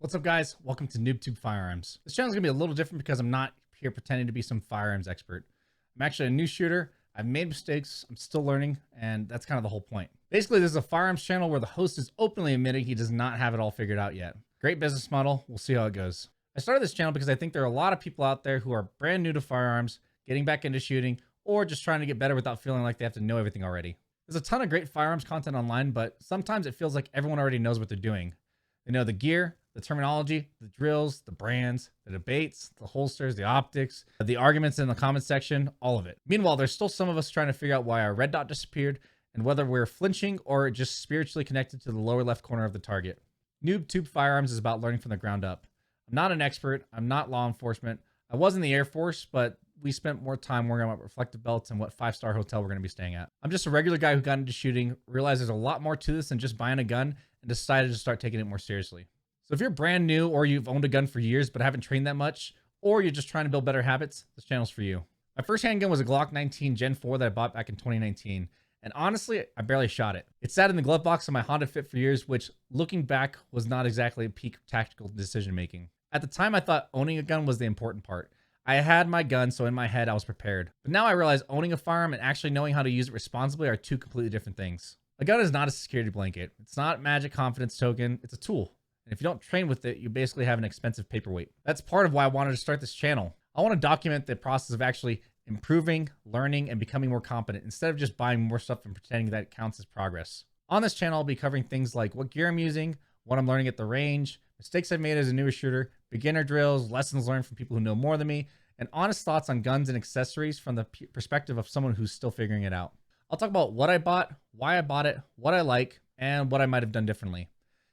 What's up, guys? Welcome to NoobTube Firearms. This channel is going to be a little different because I'm not here pretending to be some firearms expert. I'm actually a new shooter. I've made mistakes. I'm still learning, and that's kind of the whole point. Basically, this is a firearms channel where the host is openly admitting he does not have it all figured out yet. Great business model. We'll see how it goes. I started this channel because I think there are a lot of people out there who are brand new to firearms, getting back into shooting, or just trying to get better without feeling like they have to know everything already. There's a ton of great firearms content online, but sometimes it feels like everyone already knows what they're doing. They know the gear, the terminology, the drills, the brands, the debates, the holsters, the optics, the arguments in the comment section, all of it. Meanwhile, there's still some of us trying to figure out why our red dot disappeared and whether we're flinching or just spiritually connected to the lower left corner of the target. NoobTube Firearms is about learning from the ground up. I'm not an expert. I'm not law enforcement. I was in the Air Force, but we spent more time worrying about reflective belts and what 5-star hotel we're going to be staying at. I'm just a regular guy who got into shooting, realized there's a lot more to this than just buying a gun, and decided to start taking it more seriously. So if you're brand new or you've owned a gun for years but haven't trained that much, or you're just trying to build better habits, this channel's for you. My first handgun was a Glock 19 Gen 4 that I bought back in 2019. And honestly, I barely shot it. It sat in the glove box of my Honda Fit for years, which looking back was not exactly a peak tactical decision making. At the time, I thought owning a gun was the important part. I had my gun, so in my head, I was prepared. But now I realize owning a firearm and actually knowing how to use it responsibly are two completely different things. A gun is not a security blanket. It's not a magic confidence token. It's a tool. And if you don't train with it, you basically have an expensive paperweight. That's part of why I wanted to start this channel. I want to document the process of actually improving, learning, and becoming more competent instead of just buying more stuff and pretending that it counts as progress. On this channel, I'll be covering things like what gear I'm using, what I'm learning at the range, mistakes I've made as a newer shooter, beginner drills, lessons learned from people who know more than me, and honest thoughts on guns and accessories from the perspective of someone who's still figuring it out. I'll talk about what I bought, why I bought it, what I like, and what I might have done differently.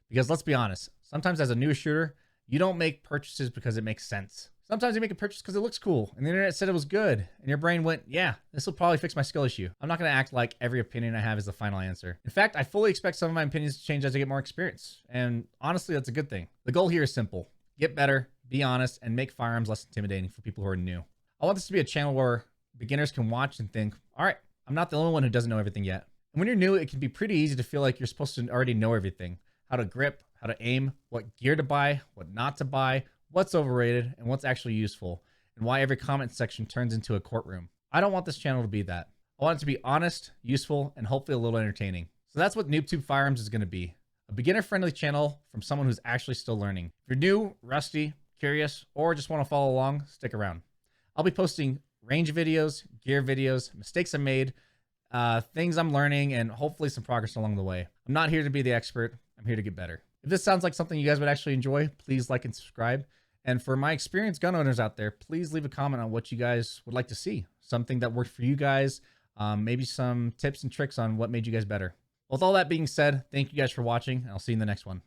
Because let's be honest, sometimes as a new shooter, you don't make purchases because it makes sense. Sometimes you make a purchase because it looks cool and the internet said it was good and your brain went, yeah, this will probably fix my skill issue. I'm not going to act like every opinion I have is the final answer. In fact, I fully expect some of my opinions to change as I get more experience. And honestly, that's a good thing. The goal here is simple. Get better, be honest, and make firearms less intimidating for people who are new. I want this to be a channel where beginners can watch and think, all right, I'm not the only one who doesn't know everything yet. And when you're new, it can be pretty easy to feel like you're supposed to already know everything. How to grip, how to aim, what gear to buy, what not to buy, what's overrated, and what's actually useful, and why every comment section turns into a courtroom. I don't want this channel to be that. I want it to be honest, useful, and hopefully a little entertaining. So that's what NoobTube Firearms is going to be. A beginner-friendly channel from someone who's actually still learning. If you're new, rusty, curious, or just want to follow along, stick around. I'll be posting range videos, gear videos, mistakes I made, things I'm learning, and hopefully some progress along the way. I'm not here to be the expert. I'm here to get better. If this sounds like something you guys would actually enjoy, please like and subscribe. And for my experienced gun owners out there, please leave a comment on what you guys would like to see. Something that worked for you guys, maybe some tips and tricks on what made you guys better. With all that being said, thank you guys for watching, and I'll see you in the next one.